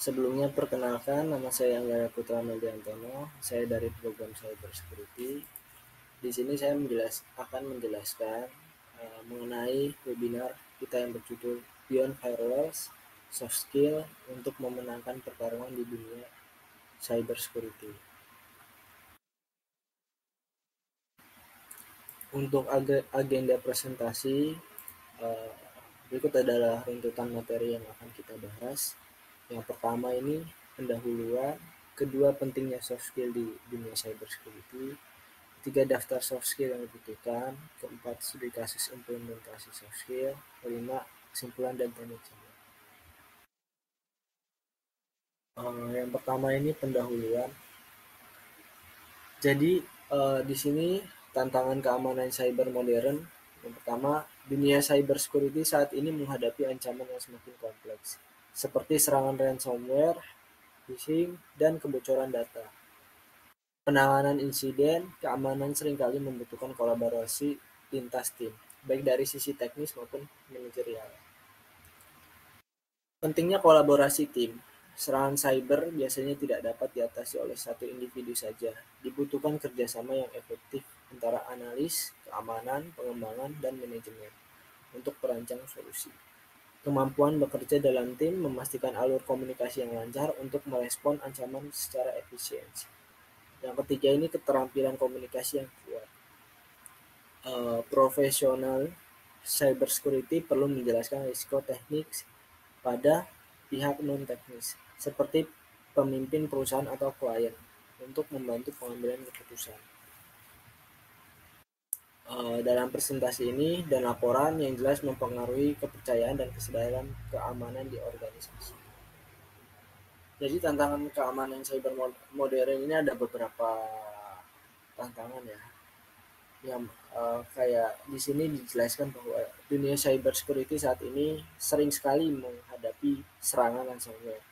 Sebelumnya perkenalkan, nama saya Anggara Putra Meldiantono. Saya dari program Cyber Security. Di sini saya akan menjelaskan mengenai webinar kita yang berjudul Beyond Firewalls, Soft Skill untuk memenangkan pertarungan di dunia Cyber Security. Untuk agenda presentasi, berikut adalah runtutan materi yang akan kita bahas. Yang pertama ini pendahuluan, kedua pentingnya soft skill di dunia cyber security, ketiga daftar soft skill yang dibutuhkan, keempat studi kasus implementasi soft skill, kelima kesimpulan dan teknik. Yang pertama ini pendahuluan. Jadi di sini tantangan keamanan cyber modern. Yang pertama, dunia cyber security saat ini menghadapi ancaman yang semakin kompleks, seperti serangan ransomware, phishing, dan kebocoran data. Penanganan insiden keamanan seringkali membutuhkan kolaborasi lintas tim, baik dari sisi teknis maupun manajerial. Pentingnya kolaborasi tim. Serangan cyber biasanya tidak dapat diatasi oleh satu individu saja. Dibutuhkan kerjasama yang efektif antara analis, keamanan, pengembangan, dan manajemen untuk merancang solusi. Kemampuan bekerja dalam tim memastikan alur komunikasi yang lancar untuk merespon ancaman secara efisiensi. Yang ketiga ini keterampilan komunikasi yang kuat. Profesional cyber security perlu menjelaskan risiko teknis pada pihak non-teknis, seperti pemimpin perusahaan atau klien, untuk membantu pengambilan keputusan. Dalam presentasi ini dan laporan yang jelas mempengaruhi kepercayaan dan kesadaran keamanan di organisasi. Jadi tantangan keamanan cyber modern ini ada beberapa tantangan ya. Yang kayak di sini dijelaskan bahwa dunia cyber security saat ini sering sekali menghadapi serangan ransomware,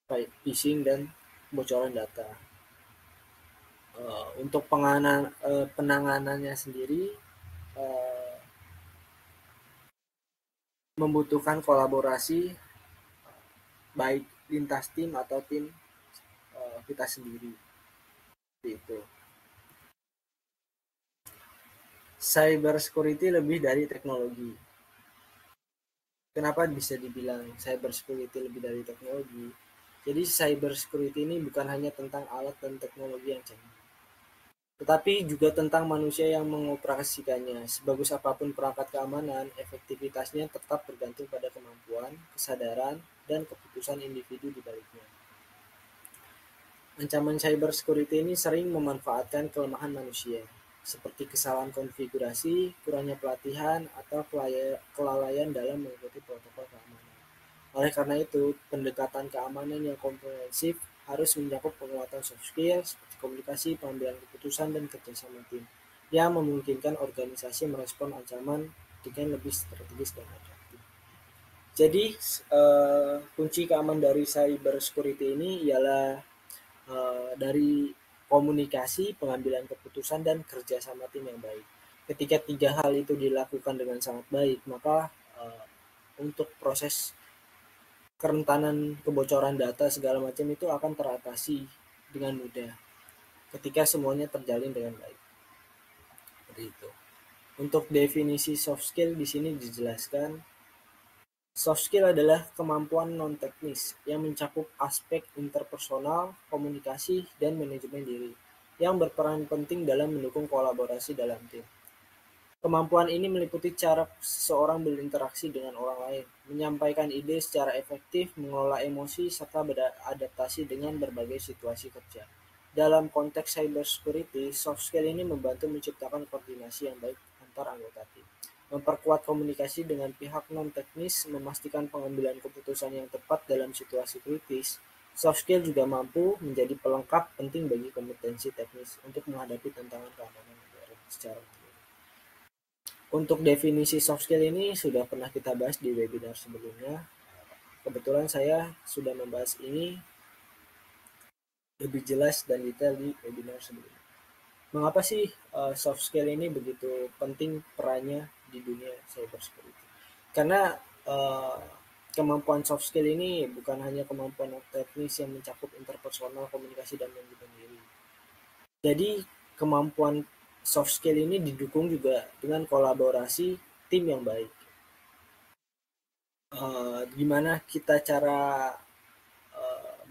baik phishing dan bocoran data. Untuk penanganannya sendiri membutuhkan kolaborasi baik lintas tim atau tim kita sendiri. Itu. Cyber security lebih dari teknologi. Kenapa bisa dibilang cyber security lebih dari teknologi? Jadi cyber security ini bukan hanya tentang alat dan teknologi yang canggih, tetapi juga tentang manusia yang mengoperasikannya. Sebagus apapun perangkat keamanan, efektivitasnya tetap bergantung pada kemampuan, kesadaran, dan keputusan individu di baliknya. Ancaman cyber security ini sering memanfaatkan kelemahan manusia, seperti kesalahan konfigurasi, kurangnya pelatihan, atau kelalaian dalam mengikuti protokol keamanan. Oleh karena itu, pendekatan keamanan yang komprehensif harus mencakup penguatan soft skill seperti komunikasi, pengambilan keputusan, dan kerjasama tim yang memungkinkan organisasi merespon ancaman dengan lebih strategis dan efektif. Jadi, kunci keamanan dari cyber security ini ialah dari komunikasi, pengambilan keputusan, dan kerjasama tim yang baik. Ketika tiga hal itu dilakukan dengan sangat baik, maka untuk proses kerentanan kebocoran data segala macam itu akan teratasi dengan mudah ketika semuanya terjalin dengan baik. Seperti itu. Untuk definisi soft skill di sini dijelaskan, soft skill adalah kemampuan non-teknis yang mencakup aspek interpersonal, komunikasi, dan manajemen diri yang berperan penting dalam mendukung kolaborasi dalam tim. Kemampuan ini meliputi cara seseorang berinteraksi dengan orang lain, menyampaikan ide secara efektif, mengelola emosi, serta beradaptasi dengan berbagai situasi kerja. Dalam konteks cyber security, soft skill ini membantu menciptakan koordinasi yang baik antar anggota tim, memperkuat komunikasi dengan pihak non-teknis, memastikan pengambilan keputusan yang tepat dalam situasi kritis. Soft skill juga mampu menjadi pelengkap penting bagi kompetensi teknis untuk menghadapi tantangan keamanan modern secara mandiri. Untuk definisi soft skill ini sudah pernah kita bahas di webinar sebelumnya. Kebetulan saya sudah membahas ini lebih jelas dan detail di webinar sebelumnya. Mengapa sih soft skill ini begitu penting perannya di dunia cyber security? Karena kemampuan soft skill ini bukan hanya kemampuan teknis yang mencakup interpersonal, komunikasi, dan manajemen diri. Jadi kemampuan soft skill ini didukung juga dengan kolaborasi tim yang baik. Gimana kita cara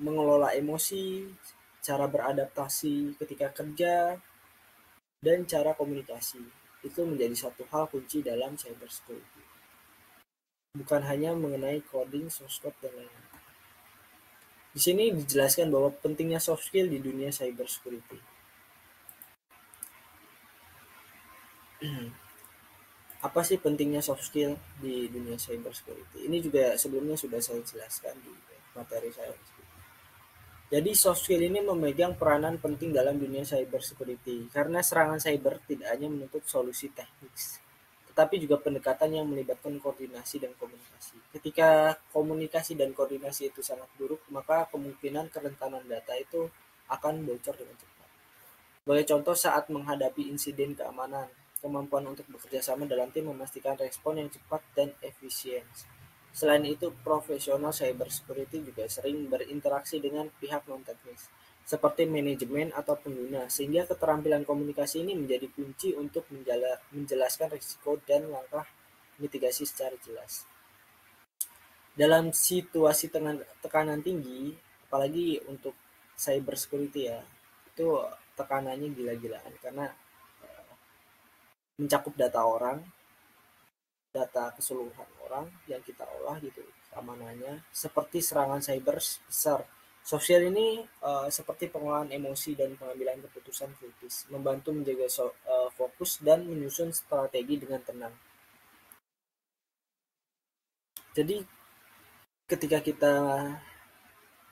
mengelola emosi, cara beradaptasi ketika kerja, dan cara komunikasi. Itu menjadi satu hal kunci dalam cybersecurity. Bukan hanya mengenai coding, source code, dan lain-lain. Di sini dijelaskan bahwa pentingnya soft skill di dunia cybersecurity. Apa sih pentingnya soft skill di dunia cybersecurity? Ini juga sebelumnya sudah saya jelaskan di materi saya. Jadi soft skill ini memegang peranan penting dalam dunia cybersecurity karena serangan cyber tidak hanya menuntut solusi teknis, tetapi juga pendekatan yang melibatkan koordinasi dan komunikasi. Ketika komunikasi dan koordinasi itu sangat buruk, maka kemungkinan kerentanan data itu akan bocor dengan cepat. Sebagai contoh, saat menghadapi insiden keamanan, kemampuan untuk bekerja sama dalam tim memastikan respon yang cepat dan efisien. Selain itu, profesional cybersecurity juga sering berinteraksi dengan pihak non-teknis, seperti manajemen atau pengguna, sehingga keterampilan komunikasi ini menjadi kunci untuk menjelaskan risiko dan langkah mitigasi secara jelas. Dalam situasi tekanan tinggi, apalagi untuk cybersecurity ya, itu tekanannya gila-gilaan karena mencakup data orang, data keseluruhan orang yang kita olah gitu keamanannya, seperti serangan cyber besar. Sosial ini seperti pengolahan emosi dan pengambilan keputusan kritis, membantu menjaga fokus dan menyusun strategi dengan tenang. Jadi ketika kita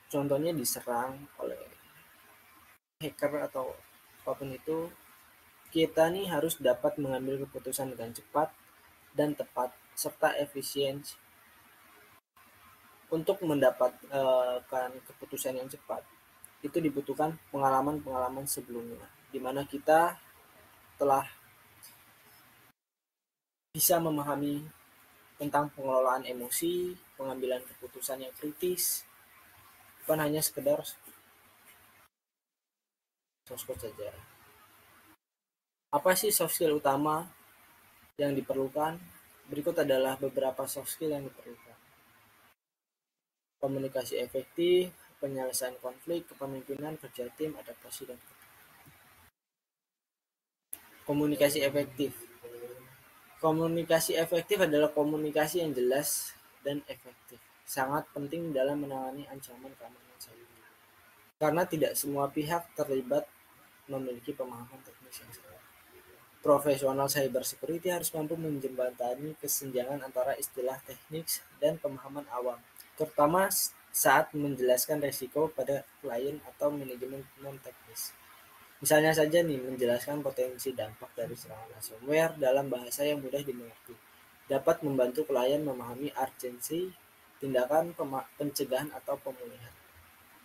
contohnya diserang oleh hacker atau apapun itu, kita nih harus dapat mengambil keputusan dengan cepat dan tepat serta efisien. Untuk mendapatkan keputusan yang cepat, itu dibutuhkan pengalaman-pengalaman sebelumnya, di mana kita telah bisa memahami tentang pengelolaan emosi, pengambilan keputusan yang kritis, bukan hanya sekedar source code saja. Apa sih soft skill utama yang diperlukan? Berikut adalah beberapa soft skill yang diperlukan. Komunikasi efektif, penyelesaian konflik, kepemimpinan, kerja tim, adaptasi, dan komunikasi efektif. Komunikasi efektif adalah komunikasi yang jelas dan efektif. Sangat penting dalam menangani ancaman keamanan cyber. Karena tidak semua pihak terlibat memiliki pemahaman teknis yang sama. Profesional cyber security harus mampu menjembatani kesenjangan antara istilah teknis dan pemahaman awam, terutama saat menjelaskan resiko pada klien atau manajemen non-teknis. Misalnya saja nih, menjelaskan potensi dampak dari serangan ransomware dalam bahasa yang mudah dimengerti, dapat membantu klien memahami urgensi tindakan pencegahan atau pemulihan.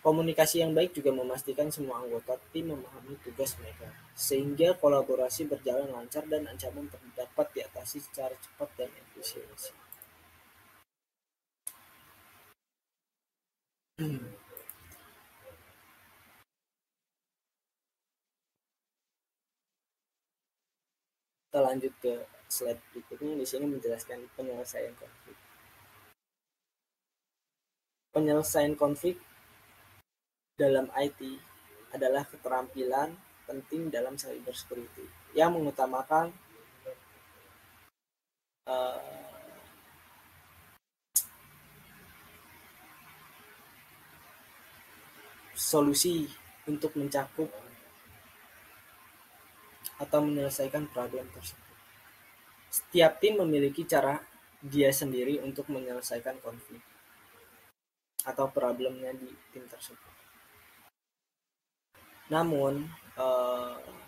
Komunikasi yang baik juga memastikan semua anggota tim memahami tugas mereka, sehingga kolaborasi berjalan lancar dan ancaman dapat diatasi secara cepat dan efisiensi. Kita lanjut ke slide berikutnya. Di sini menjelaskan penyelesaian konflik. Penyelesaian konflik dalam IT adalah keterampilan penting dalam cybersecurity yang mengutamakan solusi untuk mencakup atau menyelesaikan problem tersebut. Setiap tim memiliki cara dia sendiri untuk menyelesaikan konflik atau problemnya di tim tersebut. Namun,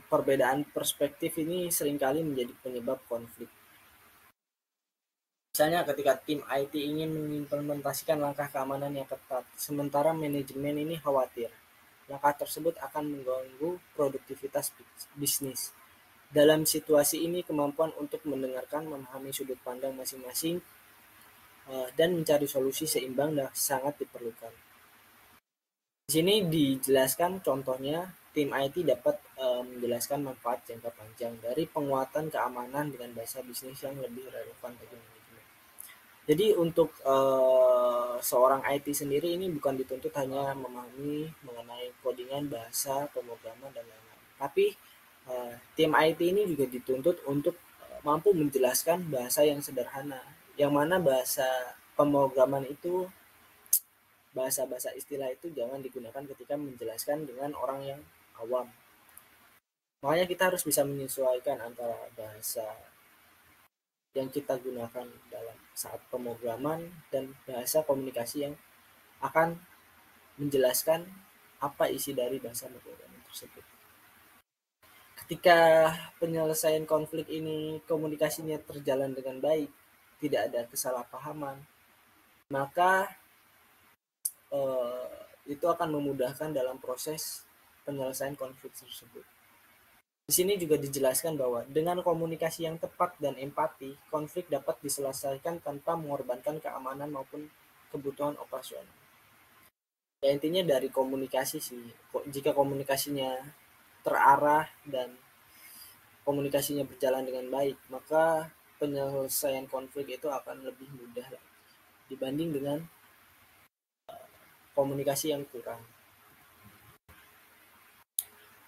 perbedaan perspektif ini seringkali menjadi penyebab konflik. Misalnya ketika tim IT ingin mengimplementasikan langkah keamanan yang ketat, sementara manajemen ini khawatir langkah tersebut akan mengganggu produktivitas bisnis. Dalam situasi ini, kemampuan untuk mendengarkan, memahami sudut pandang masing-masing, dan mencari solusi seimbang dan sangat diperlukan. Di sini dijelaskan contohnya tim IT dapat menjelaskan manfaat jangka panjang dari penguatan keamanan dengan bahasa bisnis yang lebih relevan bagi manajemen. Jadi untuk seorang IT sendiri ini bukan dituntut hanya memahami mengenai codingan, bahasa, pemrograman, dan lain-lain. Tapi tim IT ini juga dituntut untuk mampu menjelaskan bahasa yang sederhana, yang mana bahasa pemrograman itu, bahasa-bahasa istilah itu jangan digunakan ketika menjelaskan dengan orang yang awam. Makanya kita harus bisa menyesuaikan antara bahasa yang kita gunakan dalam saat pemrograman dan bahasa komunikasi yang akan menjelaskan apa isi dari bahasa pemrograman tersebut. Ketika penyelesaian konflik ini komunikasinya terjalan dengan baik, tidak ada kesalahpahaman, maka itu akan memudahkan dalam proses penyelesaian konflik tersebut. Di sini juga dijelaskan bahwa dengan komunikasi yang tepat dan empati, konflik dapat diselesaikan tanpa mengorbankan keamanan maupun kebutuhan operasional. Ya intinya dari komunikasi sih. Jika komunikasinya terarah dan komunikasinya berjalan dengan baik, maka penyelesaian konflik itu akan lebih mudah dibanding dengan komunikasi yang kurang.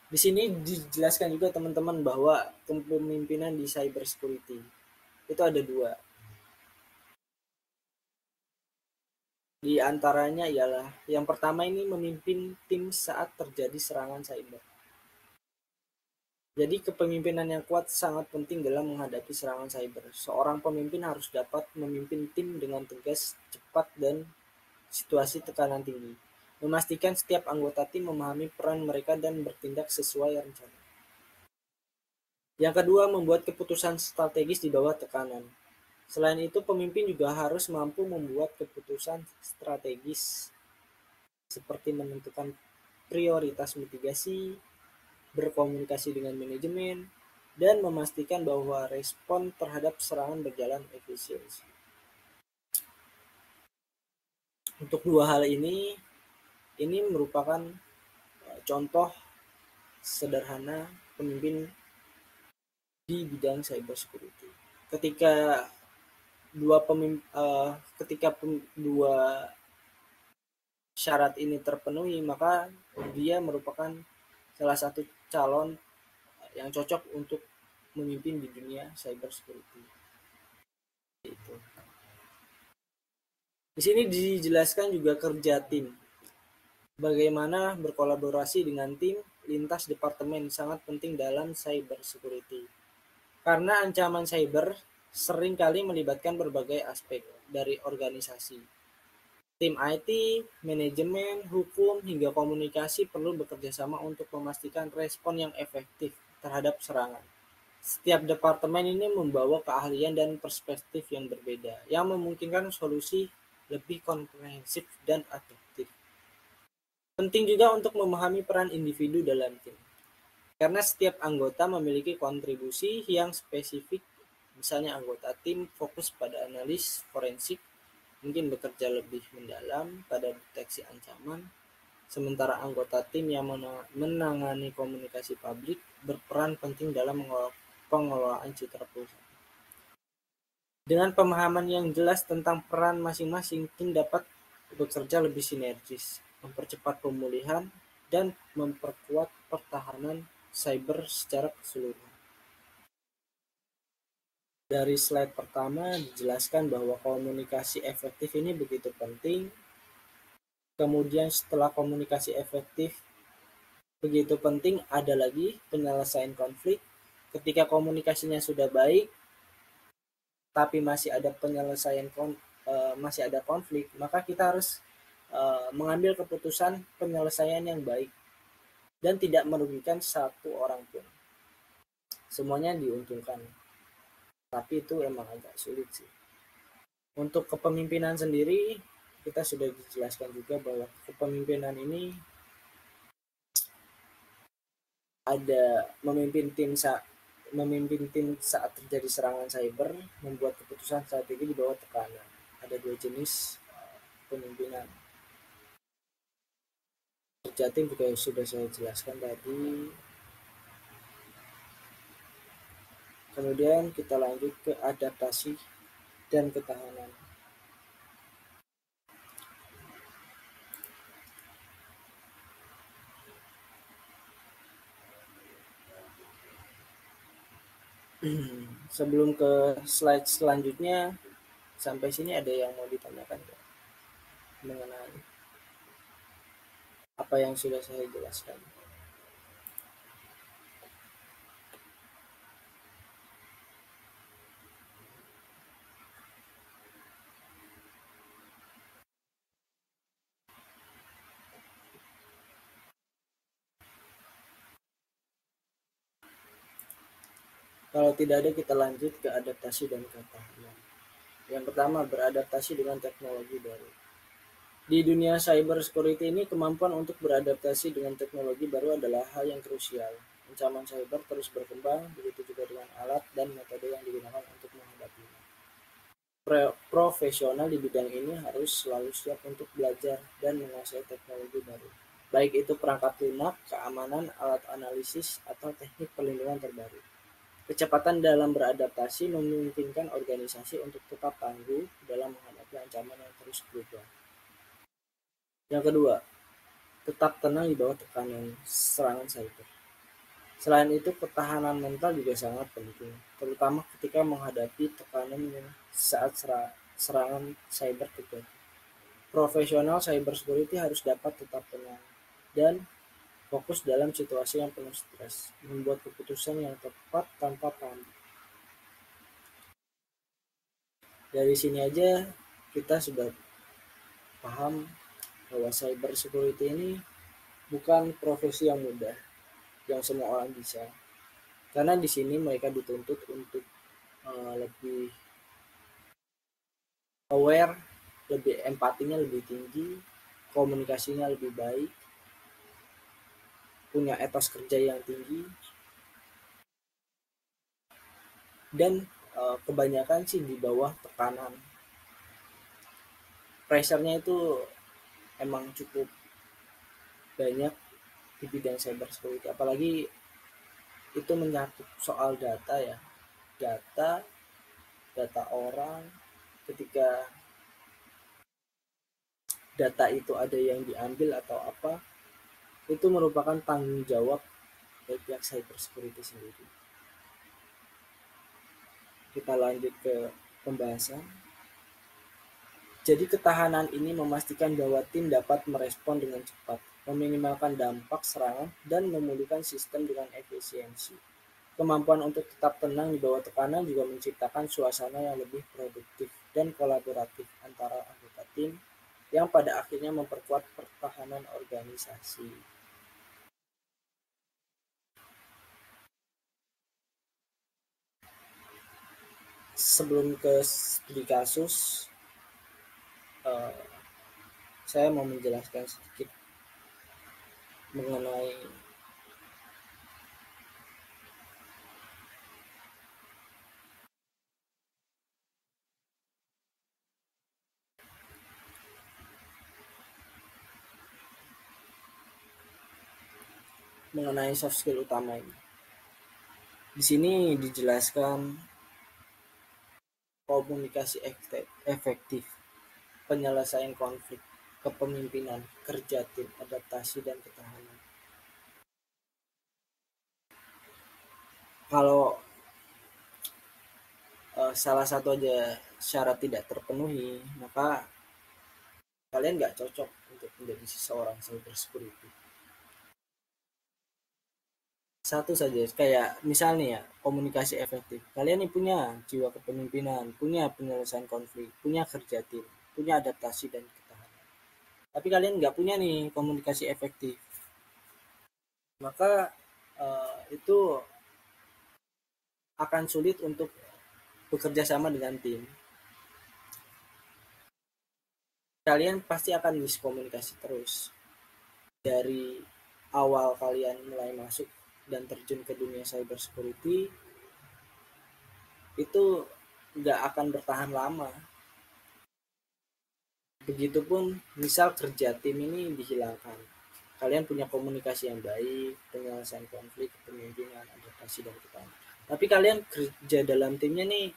Di sini dijelaskan juga teman-teman bahwa kepemimpinan di cyber security itu ada dua. Di antaranya ialah yang pertama ini memimpin tim saat terjadi serangan cyber. Jadi kepemimpinan yang kuat sangat penting dalam menghadapi serangan cyber. Seorang pemimpin harus dapat memimpin tim dengan tegas, cepat, dan situasi tekanan tinggi. Memastikan setiap anggota tim memahami peran mereka dan bertindak sesuai rencana. Yang kedua, membuat keputusan strategis di bawah tekanan. Selain itu, pemimpin juga harus mampu membuat keputusan strategis seperti menentukan prioritas mitigasi, berkomunikasi dengan manajemen, dan memastikan bahwa respon terhadap serangan berjalan efisiensi. Untuk dua hal ini merupakan contoh sederhana pemimpin di bidang cyber security. Ketika dua syarat ini terpenuhi, maka dia merupakan salah satu calon yang cocok untuk memimpin di dunia cyber security. Itu. Di sini dijelaskan juga kerja tim. Bagaimana berkolaborasi dengan tim lintas departemen sangat penting dalam cyber security. Karena ancaman cyber seringkali melibatkan berbagai aspek dari organisasi. Tim IT, manajemen, hukum, hingga komunikasi perlu bekerja sama untuk memastikan respon yang efektif terhadap serangan. Setiap departemen ini membawa keahlian dan perspektif yang berbeda, yang memungkinkan solusi lebih komprehensif dan efektif. Penting juga untuk memahami peran individu dalam tim, karena setiap anggota memiliki kontribusi yang spesifik. Misalnya anggota tim fokus pada analis forensik, mungkin bekerja lebih mendalam pada deteksi ancaman, sementara anggota tim yang menangani komunikasi publik berperan penting dalam pengelolaan citra perusahaan. Dengan pemahaman yang jelas tentang peran masing-masing, tim dapat bekerja lebih sinergis, mempercepat pemulihan, dan memperkuat pertahanan cyber secara keseluruhan. Dari slide pertama dijelaskan bahwa komunikasi efektif ini begitu penting. Kemudian setelah komunikasi efektif begitu penting, ada lagi penyelesaian konflik. Ketika komunikasinya sudah baik, tapi masih ada masih ada konflik, maka kita harus mengambil keputusan penyelesaian yang baik dan tidak merugikan satu orang pun. Semuanya diuntungkan. Tapi itu emang agak sulit sih. Untuk kepemimpinan sendiri, kita sudah dijelaskan juga bahwa kepemimpinan ini ada memimpin tim saat terjadi serangan cyber, membuat keputusan strategi di bawah tekanan. ada dua jenis pemimpinan. Kerja tim juga sudah saya jelaskan tadi. Kemudian kita lanjut ke adaptasi dan ketahanan. Sebelum ke slide selanjutnya, sampai sini ada yang mau ditanyakan nggak mengenai apa yang sudah saya jelaskan? Kalau tidak ada, kita lanjut ke adaptasi dan ketahanan. Yang pertama, beradaptasi dengan teknologi baru. Di dunia cyber security ini, kemampuan untuk beradaptasi dengan teknologi baru adalah hal yang krusial. Ancaman cyber terus berkembang, begitu juga dengan alat dan metode yang digunakan untuk menghadapinya. Profesional di bidang ini harus selalu siap untuk belajar dan menguasai teknologi baru. Baik itu perangkat lunak, keamanan, alat analisis, atau teknik perlindungan terbaru. Kecepatan dalam beradaptasi memungkinkan organisasi untuk tetap tangguh dalam menghadapi ancaman yang terus berubah. Yang kedua, tetap tenang di bawah tekanan serangan cyber. Selain itu, ketahanan mental juga sangat penting, terutama ketika menghadapi tekanan saat serangan cyber terjadi. Profesional cyber security harus dapat tetap tenang dan fokus dalam situasi yang penuh stres, membuat keputusan yang tepat tanpa panik. Dari sini aja kita sudah paham bahwa cyber security ini bukan profesi yang mudah, yang semua orang bisa. Karena di sini mereka dituntut untuk lebih aware, lebih empatinya lebih tinggi, komunikasinya lebih baik, punya etos kerja yang tinggi, dan kebanyakan sih di bawah tekanan. Pressure-nya itu emang cukup banyak di bidang cyber security, apalagi itu menyangkut soal data ya, data orang. Ketika data itu ada yang diambil atau apa, itu merupakan tanggung jawab dari pihak cyber security sendiri. Kita lanjut ke pembahasan. Jadi ketahanan ini memastikan bahwa tim dapat merespon dengan cepat, meminimalkan dampak serangan, dan memulihkan sistem dengan efisiensi. Kemampuan untuk tetap tenang di bawah tekanan juga menciptakan suasana yang lebih produktif dan kolaboratif antara anggota tim yang pada akhirnya memperkuat pertahanan organisasi. Sebelum ke studi kasus, saya mau menjelaskan sedikit mengenai soft skill utama ini. Di sini dijelaskan komunikasi efektif, penyelesaian konflik, kepemimpinan, kerja tim, adaptasi, dan ketahanan. Kalau salah satu aja syarat tidak terpenuhi, maka kalian nggak cocok untuk menjadi seseorang cyber security. Satu saja, kayak misalnya ya, komunikasi efektif. Kalian nih punya jiwa kepemimpinan, punya penyelesaian konflik, punya kerja tim, punya adaptasi dan ketahanan. Tapi kalian nggak punya nih komunikasi efektif. Maka itu akan sulit untuk bekerja sama dengan tim. Kalian pasti akan miskomunikasi terus. Dari awal kalian mulai masuk dan terjun ke dunia cyber security, itu nggak akan bertahan lama. Begitupun misal kerja tim ini dihilangkan. Kalian punya komunikasi yang baik, penyelesaian konflik, kepemimpinan, adaptasi, dan ketahanan. Tapi kalian kerja dalam timnya nih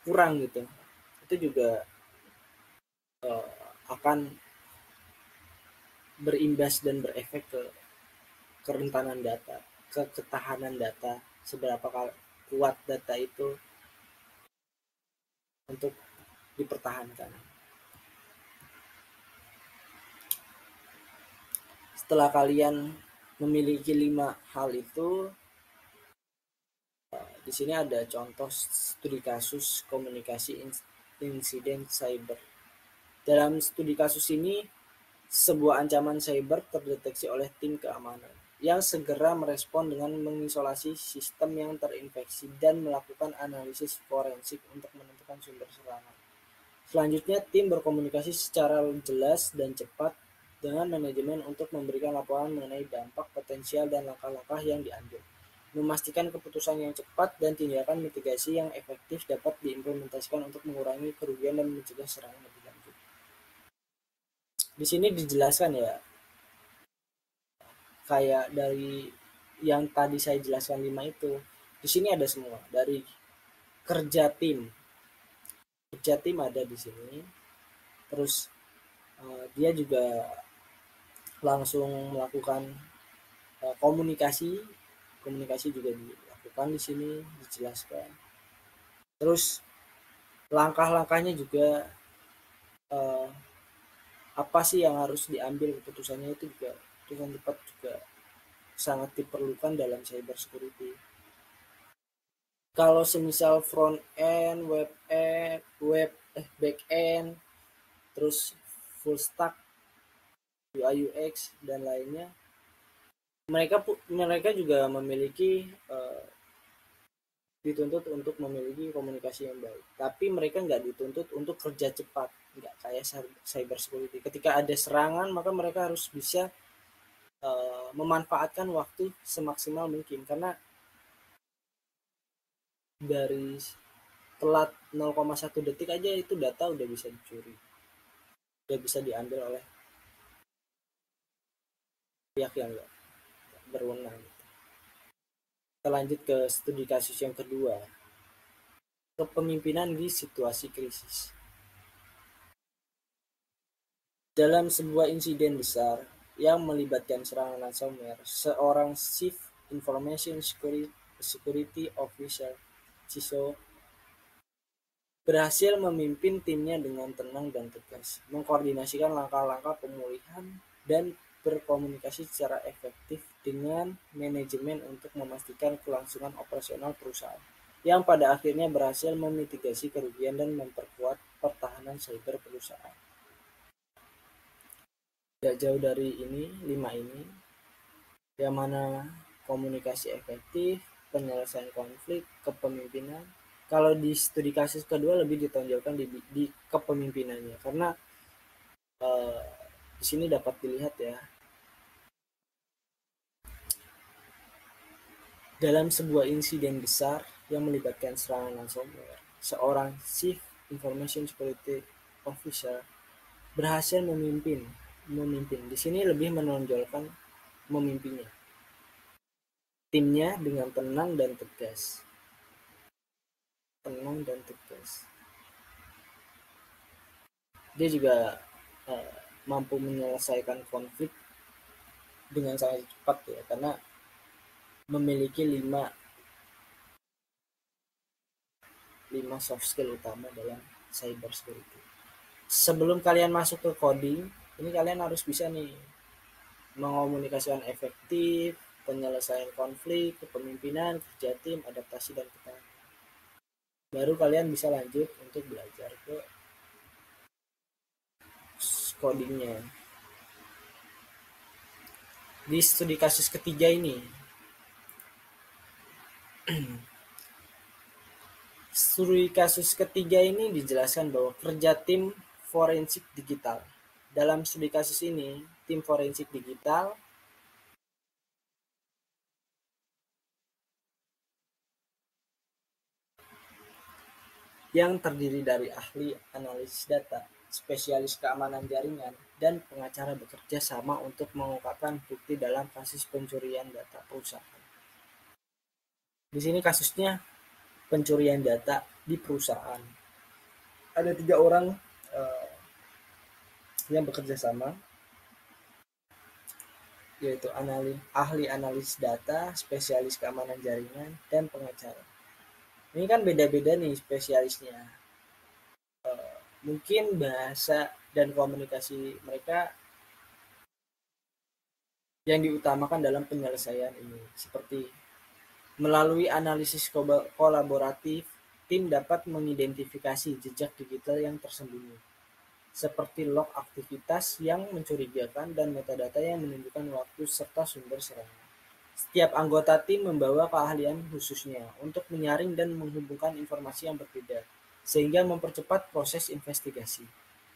kurang gitu. Itu juga akan berimbas dan berefek ke kerentanan data, ke ketahanan data, seberapa kuat data itu untuk dipertahankan. Setelah kalian memiliki 5 hal itu, di sini ada contoh studi kasus komunikasi insiden cyber. Dalam studi kasus ini, sebuah ancaman cyber terdeteksi oleh tim keamanan yang segera merespon dengan mengisolasi sistem yang terinfeksi dan melakukan analisis forensik untuk menentukan sumber serangan. Selanjutnya, tim berkomunikasi secara jelas dan cepat dengan manajemen untuk memberikan laporan mengenai dampak potensial dan langkah-langkah yang diambil. Memastikan keputusan yang cepat dan tindakan mitigasi yang efektif dapat diimplementasikan untuk mengurangi kerugian dan mencegah serangan lebih lanjut. Di sini dijelaskan ya, kayak dari yang tadi saya jelaskan 5 itu, di sini ada semua. Dari kerja tim ada di sini. Terus dia juga langsung melakukan komunikasi juga dilakukan di sini, dijelaskan. Terus langkah-langkahnya juga apa sih yang harus diambil keputusannya, itu juga keputusan cepat juga sangat diperlukan dalam cyber security. Kalau semisal front end, back end, terus full stack, UI UX dan lainnya, mereka juga memiliki dituntut untuk memiliki komunikasi yang baik. Tapi mereka nggak dituntut untuk kerja cepat, nggak kayak cyber security. Ketika ada serangan, maka mereka harus bisa memanfaatkan waktu semaksimal mungkin, karena dari telat 0,1 detik aja itu data udah bisa dicuri, udah bisa diambil oleh pihak yang nggak berwenang. Kita lanjut ke studi kasus yang kedua, kepemimpinan di situasi krisis. Dalam sebuah insiden besar yang melibatkan serangan ransomware, seorang Chief Information Security Officer (CISO) berhasil memimpin timnya dengan tenang dan tegas, mengkoordinasikan langkah-langkah pemulihan, dan berkomunikasi secara efektif dengan manajemen untuk memastikan kelangsungan operasional perusahaan, yang pada akhirnya berhasil memitigasi kerugian dan memperkuat pertahanan cyber perusahaan. Tidak jauh dari ini, 5 ini, yang mana komunikasi efektif, penyelesaian konflik, kepemimpinan. Kalau di studi kasus kedua lebih ditonjolkan di kepemimpinannya, karena di sini dapat dilihat ya, dalam sebuah insiden besar yang melibatkan serangan ransomware, seorang Chief Information Security Officer berhasil memimpin. Di sini lebih menonjolkan memimpinnya timnya dengan tenang dan tegas. Dia juga mampu menyelesaikan konflik dengan sangat cepat ya, karena memiliki 5 soft skill utama dalam cyber security. Sebelum kalian masuk ke coding, ini kalian harus bisa nih mengomunikasikan efektif, penyelesaian konflik, kepemimpinan, kerja tim, adaptasi, dan ketahanan. Baru kalian bisa lanjut untuk belajar ke codingnya. Di studi kasus ketiga ini, dijelaskan bahwa kerja tim forensik digital. Dalam studi kasus ini, tim forensik digital yang terdiri dari ahli analisis data, spesialis keamanan jaringan, dan pengacara bekerja sama untuk mengungkapkan bukti dalam kasus pencurian data perusahaan. Di sini kasusnya pencurian data di perusahaan. Ada 3 orang yang bekerja sama, yaitu ahli analis data, spesialis keamanan jaringan, dan pengacara. Ini kan beda-beda nih spesialisnya. Mungkin bahasa dan komunikasi mereka yang diutamakan dalam penyelesaian ini, seperti melalui analisis kolaboratif, tim dapat mengidentifikasi jejak digital yang tersembunyi, seperti log aktivitas yang mencurigakan dan metadata yang menunjukkan waktu serta sumber serangan. Setiap anggota tim membawa keahlian khususnya untuk menyaring dan menghubungkan informasi yang berbeda, sehingga mempercepat proses investigasi.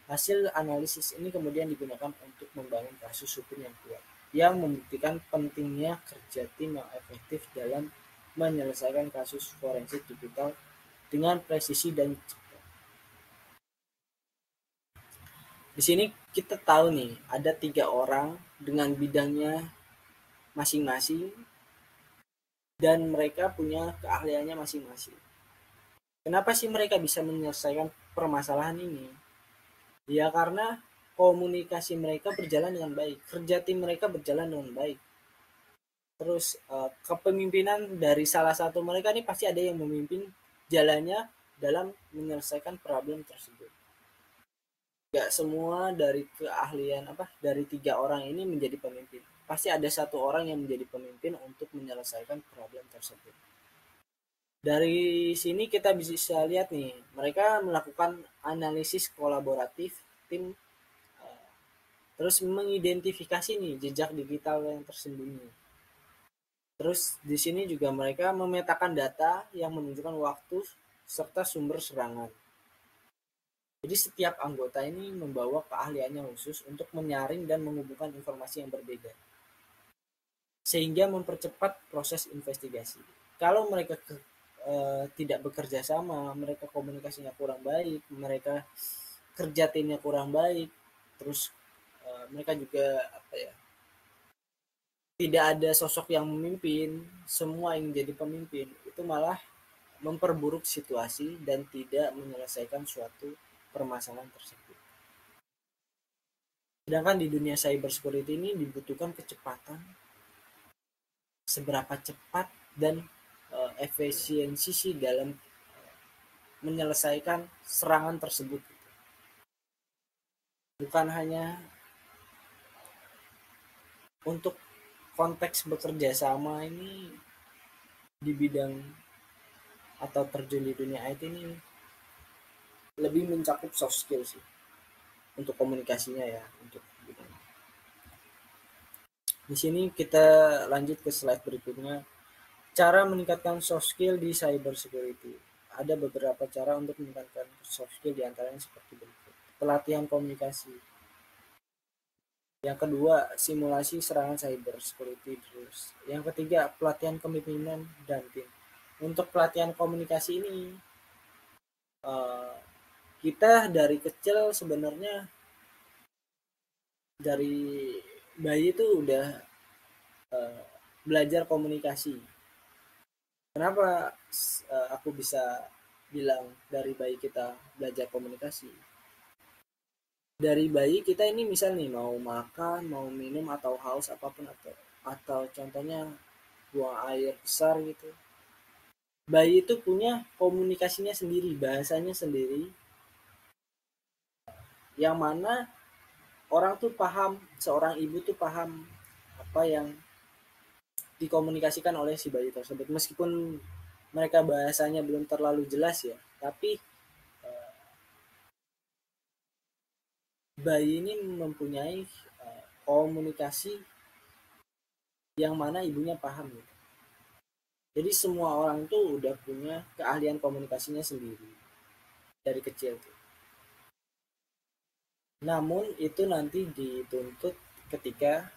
Hasil analisis ini kemudian digunakan untuk membangun kasus hukum yang kuat, yang membuktikan pentingnya kerja tim yang efektif dalam menyelesaikan kasus forensik digital dengan presisi dan cepat. Di sini kita tahu nih, ada 3 orang dengan bidangnya masing-masing dan mereka punya keahliannya masing-masing. Kenapa sih mereka bisa menyelesaikan permasalahan ini? Ya karena komunikasi mereka berjalan dengan baik, kerja tim mereka berjalan dengan baik. Terus kepemimpinan dari salah satu mereka nih pasti ada yang memimpin jalannya dalam menyelesaikan problem tersebut. Gak semua dari keahlian dari 3 orang ini menjadi pemimpin. Pasti ada satu orang yang menjadi pemimpin untuk menyelesaikan problem tersebut. Dari sini kita bisa lihat nih, mereka melakukan analisis kolaboratif tim, terus mengidentifikasi nih jejak digital yang tersembunyi. Terus di sini juga mereka memetakan data yang menunjukkan waktu serta sumber serangan. Jadi setiap anggota ini membawa keahliannya khusus untuk menyaring dan menghubungkan informasi yang berbeda, sehingga mempercepat proses investigasi. Kalau mereka tidak bekerja sama, mereka komunikasinya kurang baik, mereka kerja timnya kurang baik, terus mereka juga tidak ada sosok yang memimpin, semua yang jadi pemimpin, itu malah memperburuk situasi dan tidak menyelesaikan suatu permasalahan tersebut. Sedangkan di dunia cyber security ini dibutuhkan kecepatan, seberapa cepat dan efisiensi sih dalam menyelesaikan serangan tersebut. Bukan hanya untuk konteks bekerja sama ini di bidang atau terjun di dunia IT ini lebih mencakup soft skill sih untuk komunikasinya ya. Untuk bidang. Di sini kita lanjut ke slide berikutnya. Cara meningkatkan soft skill di cyber security. Ada beberapa cara untuk meningkatkan soft skill, diantaranya seperti berikut. Pelatihan komunikasi. Yang kedua, simulasi serangan cyber security terus. Yang ketiga, pelatihan kepemimpinan dan tim. Untuk pelatihan komunikasi ini, kita dari kecil sebenarnya dari bayi itu udah belajar komunikasi. Kenapa aku bisa bilang dari bayi kita belajar komunikasi? Dari bayi kita ini misal nih mau makan, mau minum atau haus apapun atau contohnya buang air besar gitu. Bayi itu punya komunikasinya sendiri, bahasanya sendiri. Yang mana orang tuh paham, seorang ibu tuh paham apa yang dikomunikasikan oleh si bayi tersebut. Meskipun mereka bahasanya belum terlalu jelas ya, tapi bayi ini mempunyai komunikasi yang mana ibunya paham gitu. Jadi semua orang tuh udah punya keahlian komunikasinya sendiri dari kecil tuh. Namun itu nanti dituntut ketika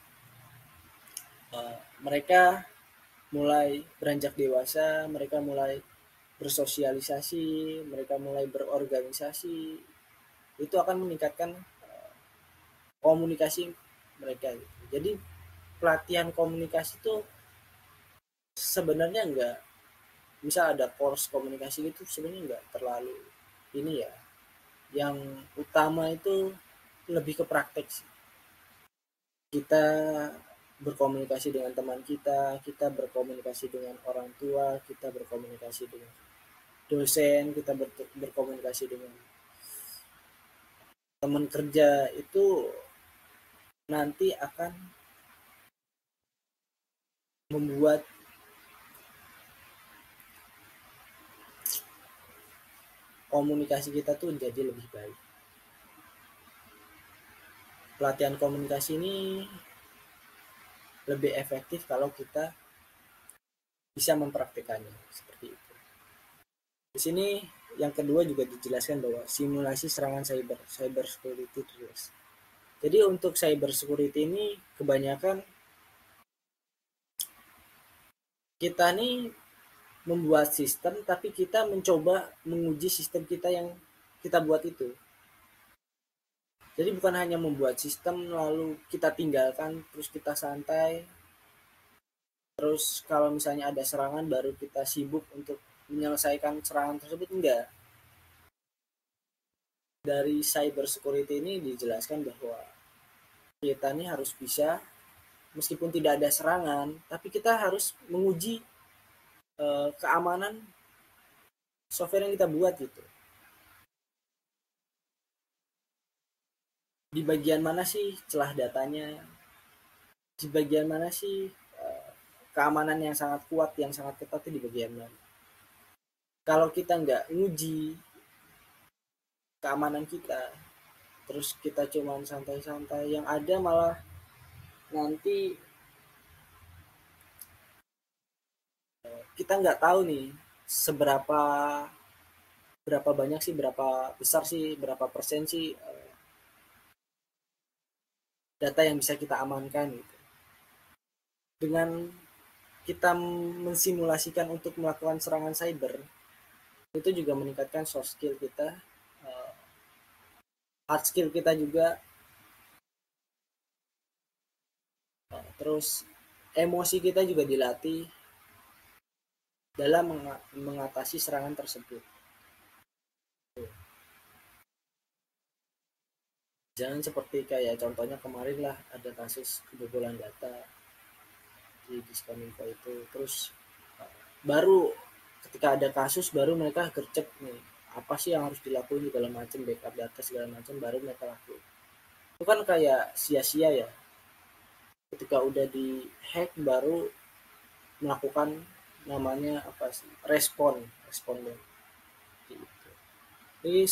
mereka mulai beranjak dewasa, mereka mulai bersosialisasi, mereka mulai berorganisasi, itu akan meningkatkan komunikasi mereka gitu. Jadi pelatihan komunikasi itu sebenarnya enggak, misal ada course komunikasi itu sebenarnya enggak terlalu ini ya. Yang utama itu lebih ke praktek sih. Kita berkomunikasi dengan teman kita berkomunikasi dengan orang tua, kita berkomunikasi dengan dosen, kita berkomunikasi dengan teman kerja, itu nanti akan membuat komunikasi kita tuh jadi lebih baik. Pelatihan komunikasi ini lebih efektif kalau kita bisa mempraktikannya seperti itu. Di sini yang kedua juga dijelaskan bahwa simulasi serangan cyber security drills. Jadi untuk cyber security ini kebanyakan kita nih membuat sistem, tapi kita mencoba menguji sistem kita yang kita buat itu. Jadi bukan hanya membuat sistem lalu kita tinggalkan terus kita santai, terus kalau misalnya ada serangan baru kita sibuk untuk menyelesaikan serangan tersebut, enggak. Dari cyber security ini dijelaskan bahwa kita ini harus bisa, meskipun tidak ada serangan, tapi kita harus menguji keamanan software yang kita buat gitu. Di bagian mana sih celah datanya, di bagian mana sih keamanan yang sangat kuat, yang sangat ketat itu di bagian mana. Kalau kita nggak nguji keamanan kita, terus kita cuma santai-santai, yang ada malah nanti kita nggak tahu nih seberapa berapa banyak sih, berapa besar sih, berapa persen sih data yang bisa kita amankan gitu. Dengan kita mensimulasikan untuk melakukan serangan cyber, itu juga meningkatkan soft skill kita, hard skill kita juga, terus emosi kita juga dilatih dalam mengatasi serangan tersebut. Jangan seperti kayak contohnya kemarin lah ada kasus kebobolan data di Diskominfo itu, terus baru ketika ada kasus baru mereka gercep nih apa sih yang harus dilakuin segala macam, backup data segala macam baru mereka lakuin. Itu kan kayak sia-sia ya, ketika udah di hack baru melakukan namanya apa sih, responden gitu. Jadi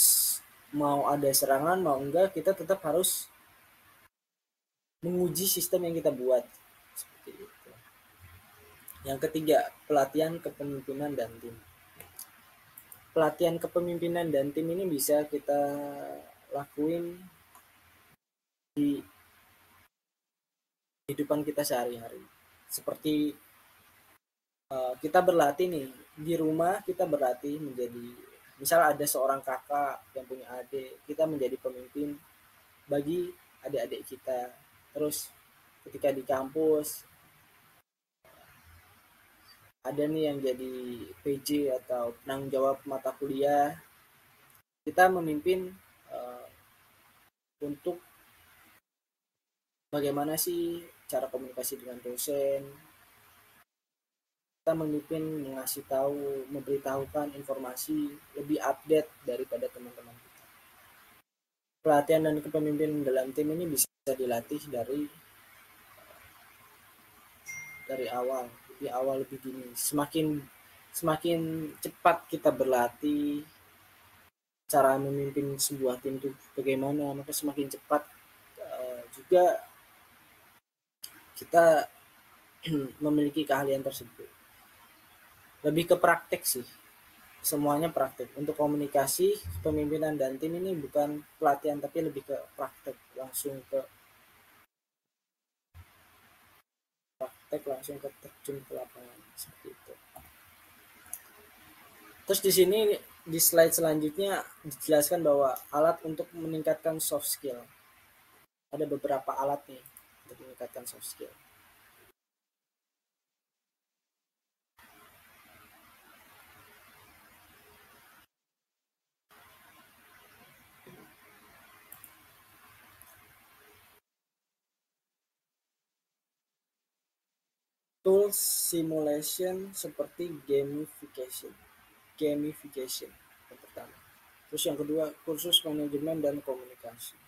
mau ada serangan mau enggak kita tetap harus menguji sistem yang kita buat seperti itu. Yang ketiga, pelatihan kepemimpinan dan tim. Pelatihan kepemimpinan dan tim ini bisa kita lakuin di kehidupan kita sehari-hari. Seperti kita berlatih nih di rumah, kita berlatih menjadi, misal ada seorang kakak yang punya adik, kita menjadi pemimpin bagi adik-adik kita. Terus ketika di kampus ada nih yang jadi PJ atau penanggung jawab mata kuliah, kita memimpin uh, untuk bagaimana sih cara komunikasi dengan dosen. Kita memimpin mengasih tahu, memberitahukan informasi lebih update daripada teman-teman kita. Pelatihan dan kepemimpinan dalam tim ini bisa dilatih dari awal, lebih awal, lebih dini. Semakin cepat kita berlatih cara memimpin sebuah tim itu bagaimana, maka semakin cepat juga kita memiliki keahlian tersebut. Lebih ke praktek sih, semuanya praktek. Untuk komunikasi, kepemimpinan dan tim ini bukan pelatihan tapi lebih ke praktek, langsung langsung ke terjun ke lapangan seperti itu. Terus di sini Di slide selanjutnya dijelaskan bahwa alat untuk meningkatkan soft skill. Ada beberapa alat nih untuk meningkatkan soft skill. Tools simulation seperti gamification yang pertama. Terus yang kedua, kursus manajemen dan komunikasi.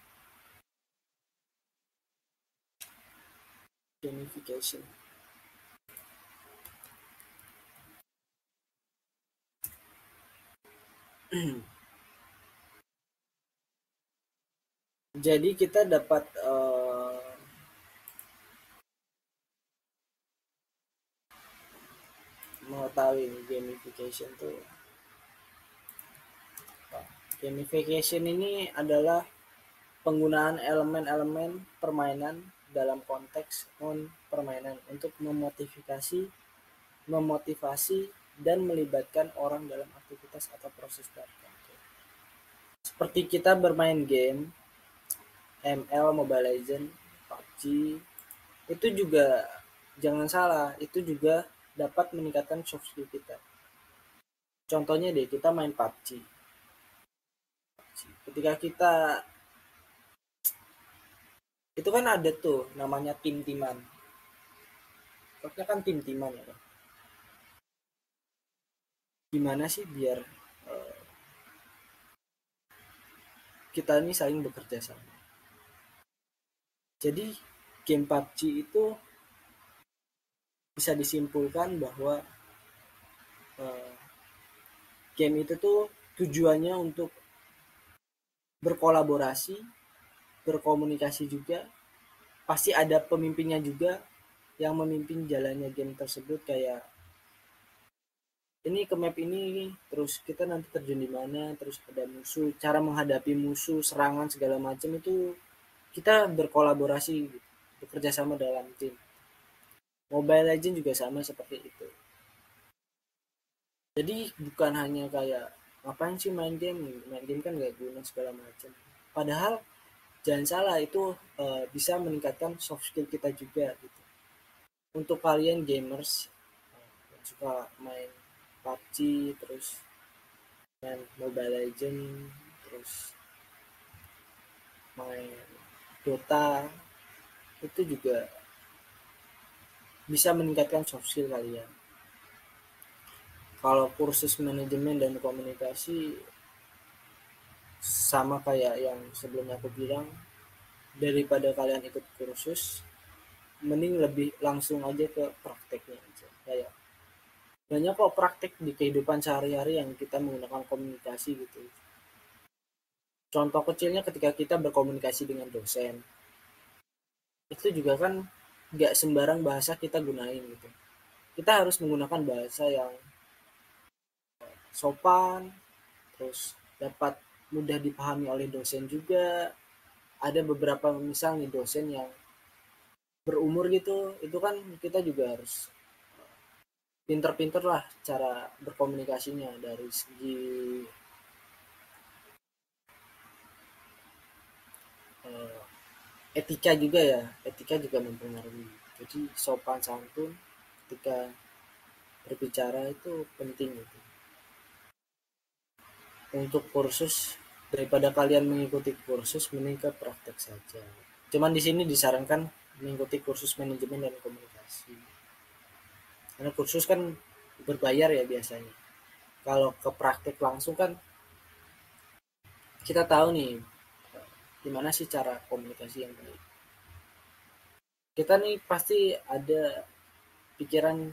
Gamification. Jadi kita dapat mengetahui gamification tuh. Gamification ini adalah penggunaan elemen-elemen permainan dalam konteks non-permainan untuk memotivasi dan melibatkan orang dalam aktivitas atau proses tertentu. Seperti kita bermain game, ML, Mobile Legends, PUBG, itu juga jangan salah, itu juga dapat meningkatkan soft skill kita. Contohnya deh, kita main PUBG. Ketika kita itu kan ada tuh namanya tim-timan. Pokoknya kan tim-timan ya. Gimana sih biar kita ini saling bekerja sama. Jadi game PUBG itu bisa disimpulkan bahwa uh, game itu tuh tujuannya untuk berkolaborasi, berkomunikasi juga. Pasti ada pemimpinnya juga yang memimpin jalannya game tersebut, kayak ini ke map ini, terus kita nanti terjun di mana, terus ada musuh, cara menghadapi musuh, serangan segala macam itu kita berkolaborasi, bekerja sama dalam tim. Mobile Legends juga sama seperti itu. Jadi bukan hanya kayak ngapain sih main game kan gak guna segala macam. Padahal jangan salah, itu bisa meningkatkan soft skill kita juga gitu. Untuk kalian gamers yang suka main PUBG, terus main Mobile Legends, terus main Dota, itu juga bisa meningkatkan soft skill kalian. Kalau kursus manajemen dan komunikasi sama kayak yang sebelumnya aku bilang, daripada kalian ikut kursus, mending lebih langsung aja ke prakteknya aja. Kayak banyak kok praktek di kehidupan sehari-hari yang kita menggunakan komunikasi gitu. Contoh kecilnya ketika kita berkomunikasi dengan dosen, itu juga kan nggak sembarang bahasa kita gunain gitu. Kita harus menggunakan bahasa yang sopan, terus dapat mudah dipahami oleh dosen juga. Ada beberapa misal nih dosen yang berumur gitu, itu kan kita juga harus pinter-pinter lah cara berkomunikasinya dari segi uh, etika juga ya, etika juga mempengaruhi. Jadi sopan santun ketika berbicara itu penting gitu. Untuk kursus, daripada kalian mengikuti kursus, mending ke praktek saja. Cuman di sini disarankan mengikuti kursus manajemen dan komunikasi. Karena kursus kan berbayar ya biasanya. Kalau ke praktek langsung kan kita tahu nih gimana sih cara komunikasi yang baik. Kita nih pasti ada pikiran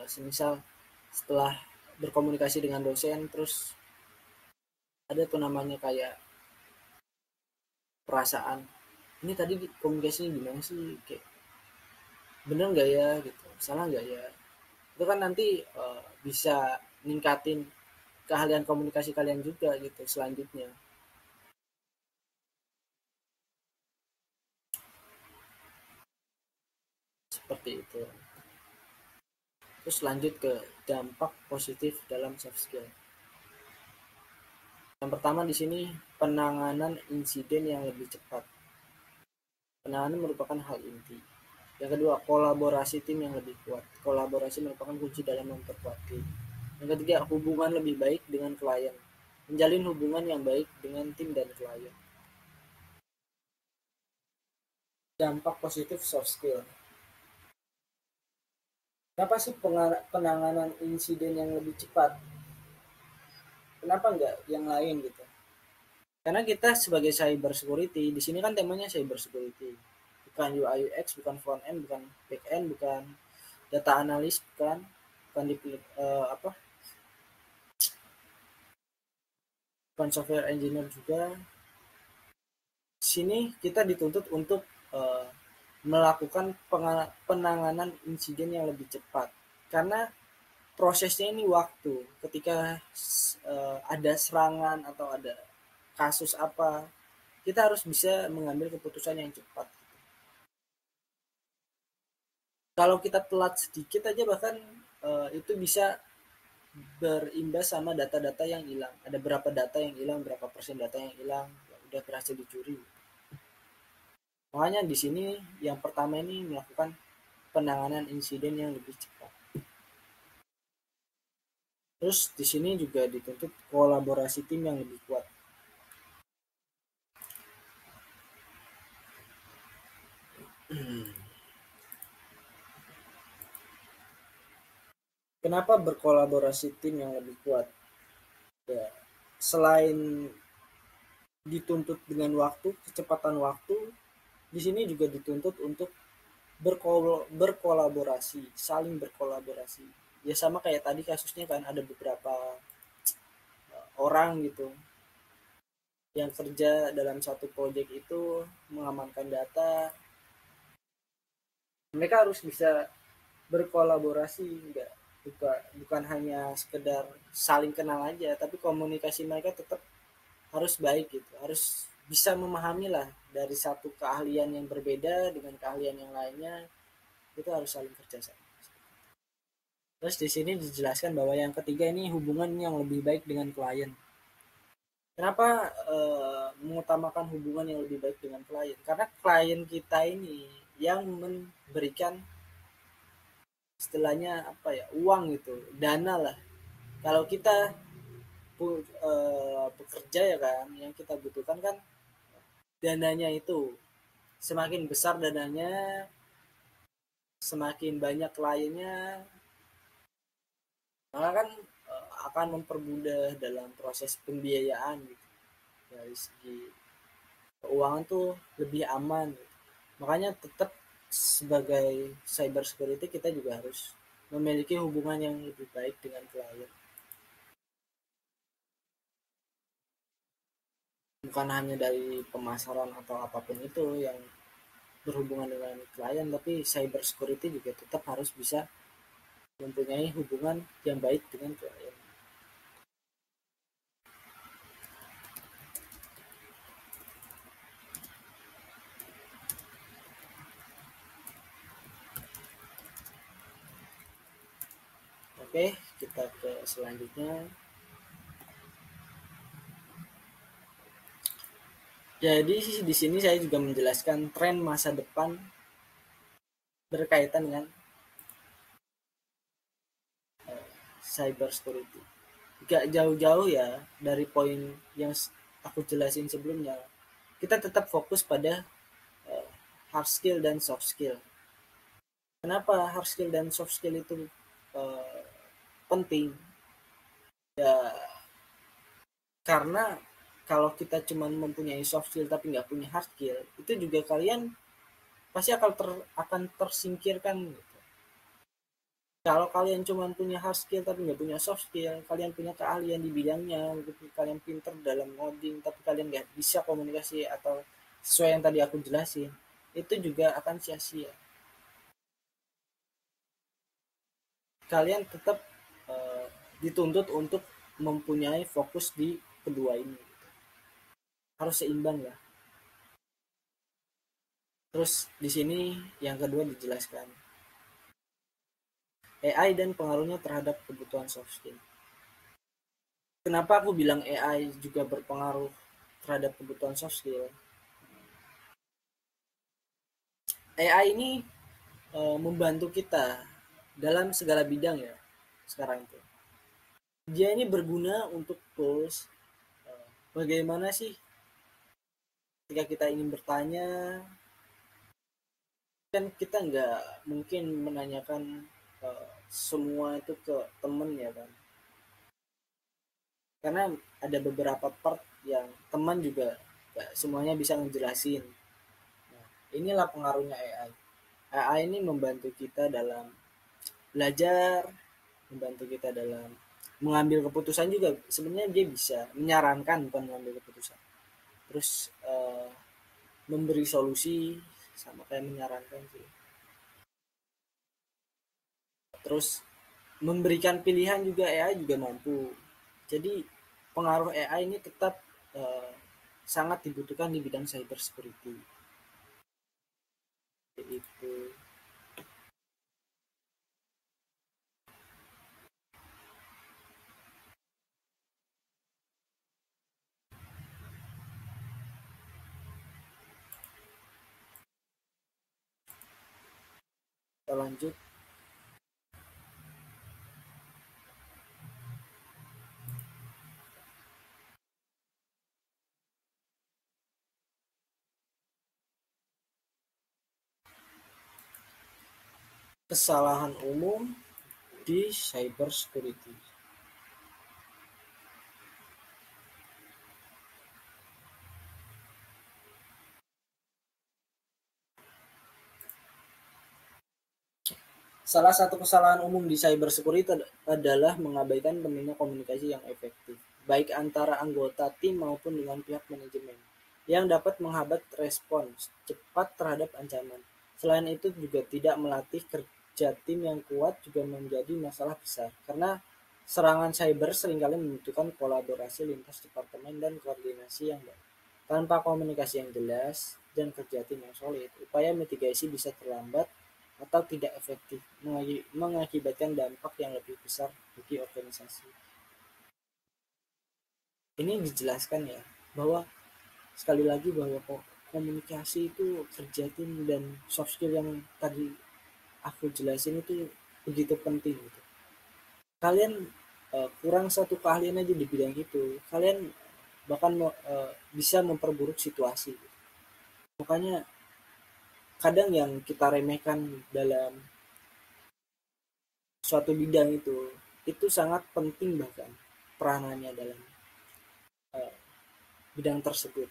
semisal setelah berkomunikasi dengan dosen, terus ada tuh namanya kayak perasaan, ini tadi komunikasinya gimana sih, kayak bener nggak ya gitu, salah nggak ya. Itu kan nanti bisa ningkatin keahlian komunikasi kalian juga gitu selanjutnya. Seperti itu. Terus lanjut ke dampak positif dalam soft skill. Yang pertama di sini penanganan insiden yang lebih cepat. Penanganan merupakan hal inti. Yang kedua, kolaborasi tim yang lebih kuat. Kolaborasi merupakan kunci dalam memperkuat tim. Yang ketiga, hubungan lebih baik dengan klien. Menjalin hubungan yang baik dengan tim dan klien. Dampak positif soft skill. Kenapa sih penanganan insiden yang lebih cepat? Kenapa enggak yang lain gitu? Karena kita sebagai cyber security, di sini kan temanya cyber security. Bukan UI UX, bukan front end, bukan back end, bukan data analis, bukan di apa? Bukan software engineer juga. Di sini kita dituntut untuk uh, melakukan penanganan insiden yang lebih cepat. Karena prosesnya ini waktu. Ketika ada serangan atau ada kasus apa, kita harus bisa mengambil keputusan yang cepat. Kalau kita telat sedikit aja bahkan itu bisa berimbas sama data-data yang hilang. Ada berapa data yang hilang, berapa persen data yang hilang, yang udah berhasil dicuri. Makanya di sini yang pertama ini melakukan penanganan insiden yang lebih cepat. Terus di sini juga dituntut kolaborasi tim yang lebih kuat. Kenapa berkolaborasi tim yang lebih kuat? Ya, selain dituntut dengan waktu, kecepatan waktu, di sini juga dituntut untuk berkolaborasi, saling berkolaborasi. Ya sama kayak tadi kasusnya kan ada beberapa orang gitu yang kerja dalam satu proyek itu mengamankan data. Mereka harus bisa berkolaborasi, enggak bukan hanya sekedar saling kenal aja, tapi komunikasi mereka tetap harus baik gitu, harus bisa memahami lah dari satu keahlian yang berbeda dengan keahlian yang lainnya, itu harus saling kerjasama. Terus di sini dijelaskan bahwa yang ketiga ini hubungan yang lebih baik dengan klien. Kenapa mengutamakan hubungan yang lebih baik dengan klien? Karena klien kita ini yang memberikan istilahnya apa ya, uang gitu, dana lah. Kalau kita bekerja ya kan, yang kita butuhkan kan dananya itu. Semakin besar dananya, semakin banyak kliennya, maka kan akan mempermudah dalam proses pembiayaan gitu. Dari segi keuangan tuh lebih aman gitu. Makanya tetap sebagai cyber security kita juga harus memiliki hubungan yang lebih baik dengan klien. Bukan hanya dari pemasaran atau apapun itu yang berhubungan dengan klien, tapi cyber security juga tetap harus bisa mempunyai hubungan yang baik dengan klien. Oke, kita ke selanjutnya. Jadi di sini saya juga menjelaskan tren masa depan berkaitan dengan cyber security. Gak jauh-jauh ya dari poin yang aku jelasin sebelumnya. Kita tetap fokus pada hard skill dan soft skill. Kenapa hard skill dan soft skill itu uh, penting? Ya karena kalau kita cuma mempunyai soft skill tapi nggak punya hard skill, itu juga kalian pasti akan tersingkirkan gitu. Kalau kalian cuma punya hard skill tapi nggak punya soft skill, kalian punya keahlian di bidangnya, gitu, kalian pinter dalam ngoding, tapi kalian nggak bisa komunikasi atau sesuai yang tadi aku jelasin, itu juga akan sia-sia. Kalian tetap dituntut untuk mempunyai fokus di kedua ini. Harus seimbang ya. Terus di sini yang kedua dijelaskan AI dan pengaruhnya terhadap kebutuhan soft skill. Kenapa aku bilang AI juga berpengaruh terhadap kebutuhan soft skill? AI ini membantu kita dalam segala bidang ya sekarang itu. Dia ini berguna untuk tools bagaimana sih ketika kita ingin bertanya, kan kita nggak mungkin menanyakan semua itu ke temen ya kan, karena ada beberapa part yang teman juga gak semuanya bisa ngejelasin. Nah, inilah pengaruhnya AI. AI ini membantu kita dalam belajar, membantu kita dalam mengambil keputusan juga. Sebenarnya dia bisa menyarankan, bukan mengambil keputusan. Terus memberi solusi, sama kayak menyarankan sih. Terus memberikan pilihan juga, AI juga mampu. Jadi pengaruh AI ini tetap eh, sangat dibutuhkan di bidang cyber security. Itu kita lanjut. Kesalahan umum di cyber security. Salah satu kesalahan umum di cyber security adalah mengabaikan pentingnya komunikasi yang efektif, baik antara anggota tim maupun dengan pihak manajemen, yang dapat menghambat respons cepat terhadap ancaman. Selain itu juga tidak melatih kerja tim yang kuat juga menjadi masalah besar, karena serangan cyber seringkali membutuhkan kolaborasi lintas departemen dan koordinasi yang baik. Tanpa komunikasi yang jelas dan kerja tim yang solid, upaya mitigasi bisa terlambat atau tidak efektif, mengakibatkan dampak yang lebih besar bagi organisasi. Ini dijelaskan ya, bahwa sekali lagi bahwa komunikasi itu kerja tim dan soft skill yang tadi aku jelasin itu begitu penting gitu. Kalian kurang satu keahlian aja di bidang itu, kalian bahkan bisa memperburuk situasi. Makanya kadang yang kita remehkan dalam suatu bidang itu sangat penting, bahkan peranannya dalam uh, bidang tersebut.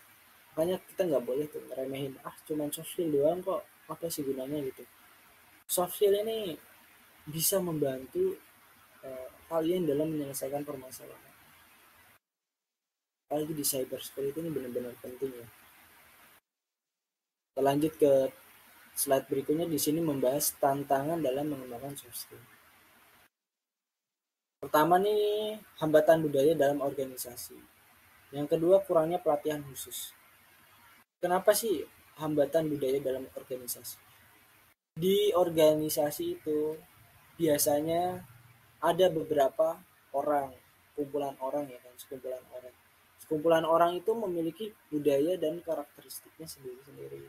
Makanya kita nggak boleh tuh ngeremehin, cuman soft skill doang kok, apa sih gunanya gitu. Soft skill ini bisa membantu kalian dalam menyelesaikan permasalahan, apalagi di cyber security ini benar-benar penting ya. Kita lanjut ke slide berikutnya. Di sini membahas tantangan dalam mengembangkan soft skill. Pertama nih, hambatan budaya dalam organisasi. Yang kedua, kurangnya pelatihan khusus. Kenapa sih hambatan budaya dalam organisasi? Di organisasi itu biasanya ada beberapa orang, kumpulan orang ya kan, sekumpulan orang. Sekumpulan orang itu memiliki budaya dan karakteristiknya sendiri-sendiri.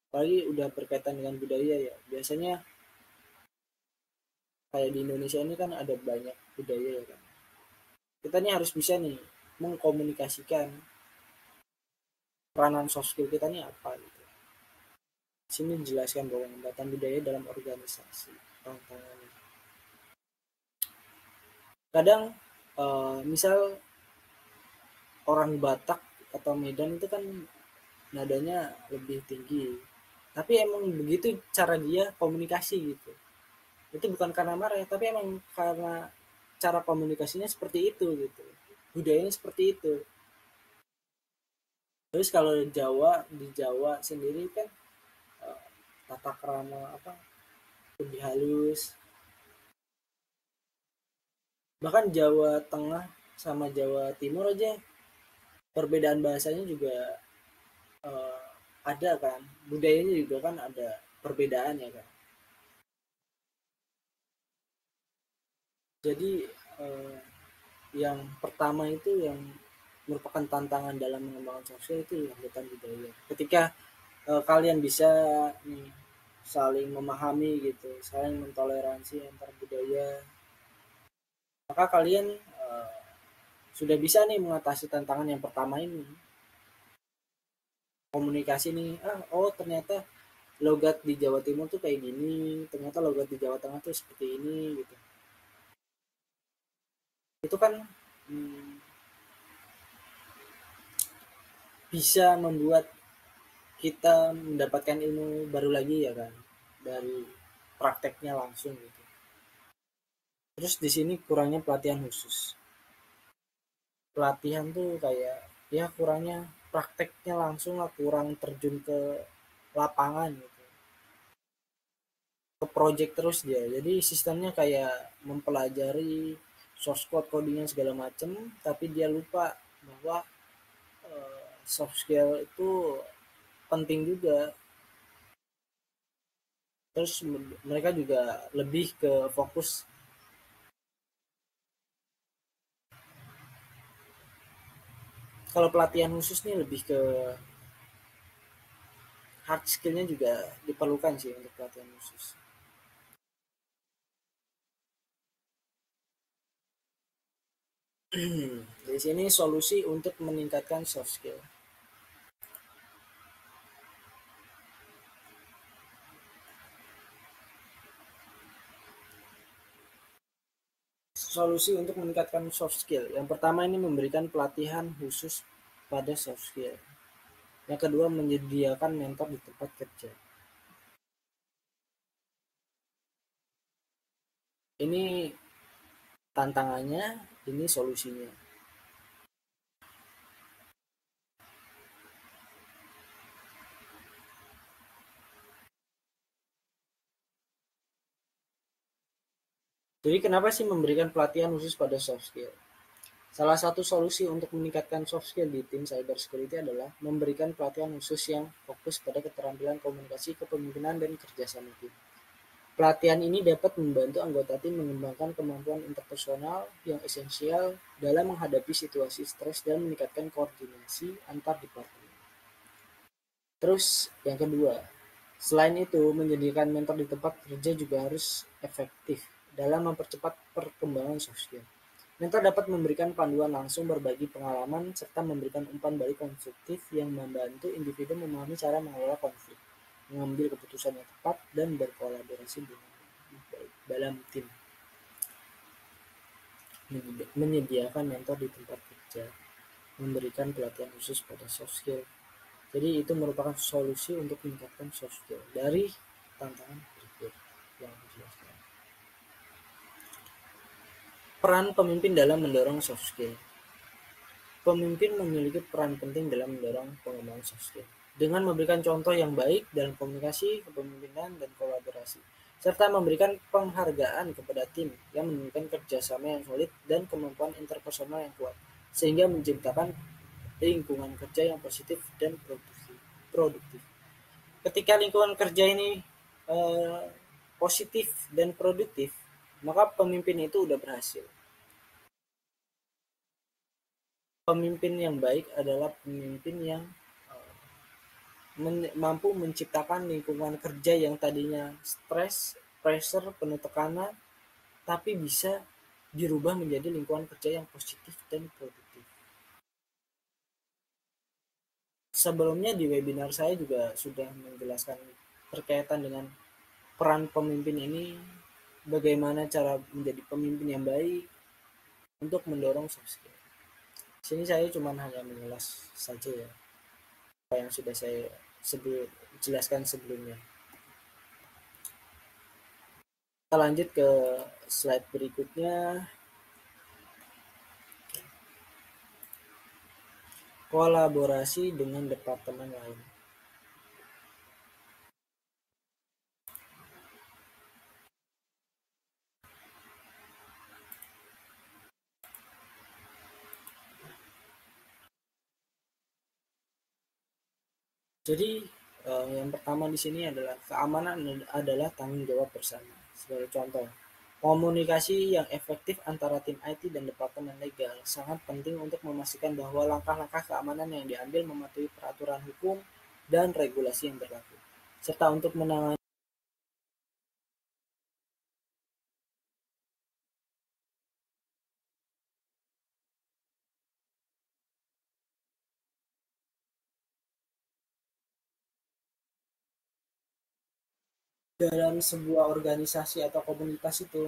Apalagi udah berkaitan dengan budaya ya. Biasanya kayak di Indonesia ini kan ada banyak budaya ya kan. Kita nih harus bisa nih mengkomunikasikan peranan soft skill kita nih apa gitu. Di sini dijelaskan bahwa hambatan budaya dalam organisasi, tantangannya. Kadang misal orang Batak atau Medan itu kan nadanya lebih tinggi, tapi emang begitu cara dia komunikasi gitu. Itu bukan karena marah ya, tapi emang karena cara komunikasinya seperti itu gitu, budayanya seperti itu. Terus kalau di Jawa sendiri kan eh, tata krama apa lebih halus. Bahkan Jawa Tengah sama Jawa Timur aja perbedaan bahasanya juga eh, ada kan, budayanya juga kan ada perbedaan ya kan. Jadi yang pertama itu yang merupakan tantangan dalam mengembangkan soft skill itu lanjutan budaya. Ketika kalian bisa nih saling memahami gitu, saling mentoleransi antar budaya, maka kalian sudah bisa nih mengatasi tantangan yang pertama ini. Komunikasi nih, oh ternyata logat di Jawa Timur tuh kayak gini, ternyata logat di Jawa Tengah tuh seperti ini gitu. Itu kan hmm, bisa membuat kita mendapatkan ilmu baru lagi ya kan dari prakteknya langsung gitu. Terus di sini kurangnya pelatihan khusus. Pelatihan tuh kayak ya kurangnya prakteknya langsung lah, kurang terjun ke lapangan gitu. Ke project terus dia. Jadi sistemnya kayak mempelajari source code codingnya segala macem, tapi dia lupa bahwa soft skill itu penting juga. Terus mereka juga lebih ke fokus. Kalau pelatihan khusus nih lebih ke hard skillnya juga diperlukan sih untuk pelatihan khusus. Di sini solusi untuk meningkatkan soft skill. Solusi untuk meningkatkan soft skill. Yang pertama ini memberikan pelatihan khusus pada soft skill. Yang kedua menyediakan mentor di tempat kerja. Ini tantangannya, ini solusinya. Jadi kenapa sih memberikan pelatihan khusus pada soft skill? Salah satu solusi untuk meningkatkan soft skill di tim cyber security adalah memberikan pelatihan khusus yang fokus pada keterampilan komunikasi, kepemimpinan, dan kerjasama tim. Pelatihan ini dapat membantu anggota tim mengembangkan kemampuan interpersonal yang esensial dalam menghadapi situasi stres dan meningkatkan koordinasi antar departemen. Terus yang kedua, selain itu menyediakan mentor di tempat kerja juga harus efektif dalam mempercepat perkembangan soft skill. Mentor dapat memberikan panduan langsung, berbagi pengalaman, serta memberikan umpan balik konstruktif yang membantu individu memahami cara mengelola konflik, mengambil keputusan yang tepat, dan berkolaborasi dengan baik dalam tim. Menyediakan mentor di tempat kerja, memberikan pelatihan khusus pada soft skill. Jadi itu merupakan solusi untuk meningkatkan soft skill dari tantangan berikut yang dijelaskan. Peran pemimpin dalam mendorong soft skill. Pemimpin memiliki peran penting dalam mendorong pengembangan soft skill dengan memberikan contoh yang baik dalam komunikasi, kepemimpinan, dan kolaborasi, serta memberikan penghargaan kepada tim yang menunjukkan kerjasama yang solid dan kemampuan interpersonal yang kuat, sehingga menciptakan lingkungan kerja yang positif dan produktif. Ketika lingkungan kerja ini eh, positif dan produktif, maka pemimpin itu udah berhasil. Pemimpin yang baik adalah pemimpin yang mampu menciptakan lingkungan kerja yang tadinya stres, pressure, penuh tekanan, tapi bisa dirubah menjadi lingkungan kerja yang positif dan produktif. Sebelumnya di webinar saya juga sudah menjelaskan berkaitan dengan peran pemimpin ini, bagaimana cara menjadi pemimpin yang baik untuk mendorong soft skill. Sini saya cuma hanya mengulas saja ya apa yang sudah saya jelaskan sebelumnya. Kita lanjut ke slide berikutnya. Kolaborasi dengan departemen lain. Jadi yang pertama di sini adalah keamanan adalah tanggung jawab bersama. Sebagai contoh, Komunikasi yang efektif antara tim IT dan departemen legal sangat penting untuk memastikan bahwa langkah-langkah keamanan yang diambil mematuhi peraturan hukum dan regulasi yang berlaku, serta untuk menangani dalam sebuah organisasi atau komunitas itu.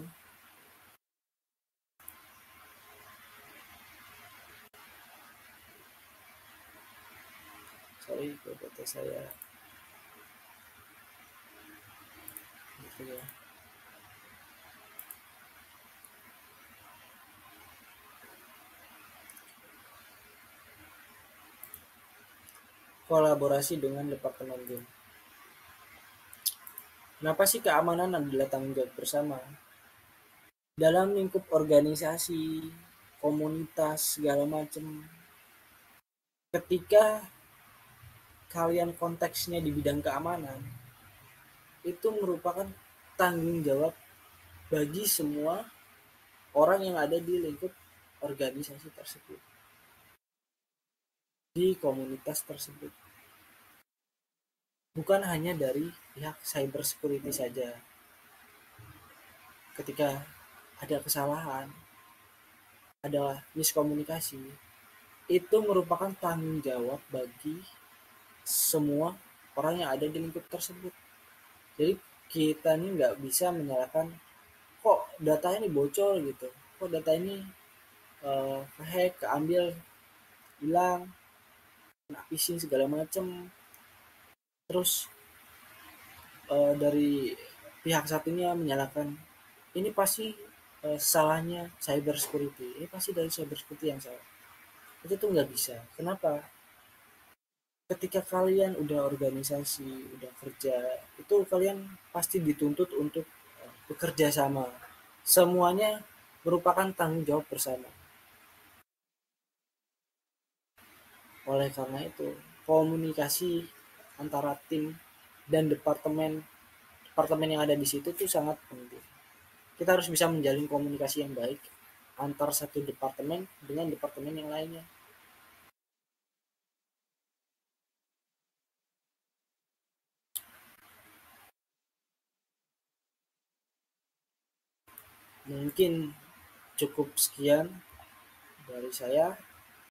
Sorry, PPT saya gitu ya. Kolaborasi dengan departemen game. Kenapa sih keamanan adalah tanggung jawab bersama? Dalam lingkup organisasi, komunitas, segala macam, ketika kalian konteksnya di bidang keamanan, itu merupakan tanggung jawab bagi semua orang yang ada di lingkup organisasi tersebut, di komunitas tersebut. Bukan hanya dari pihak cyber security saja. Ketika ada kesalahan, ada miskomunikasi, itu merupakan tanggung jawab bagi semua orang yang ada di lingkup tersebut. Jadi kita ini nggak bisa menyalahkan kok data ini bocor gitu, kok data ini hack, keambil, hilang, kena phishing segala macem. Terus dari pihak satunya menyalahkan ini pasti salahnya cyber security, ini pasti dari cyber security yang salah. Itu tuh nggak bisa. Kenapa? Ketika kalian udah organisasi, udah kerja, itu kalian pasti dituntut untuk bekerja sama. Semuanya merupakan tanggung jawab bersama. Oleh karena itu, komunikasi antara tim dan departemen departemen yang ada di situ tuh sangat penting. Kita harus bisa menjalin komunikasi yang baik antar satu departemen dengan departemen yang lainnya. Mungkin cukup sekian dari saya.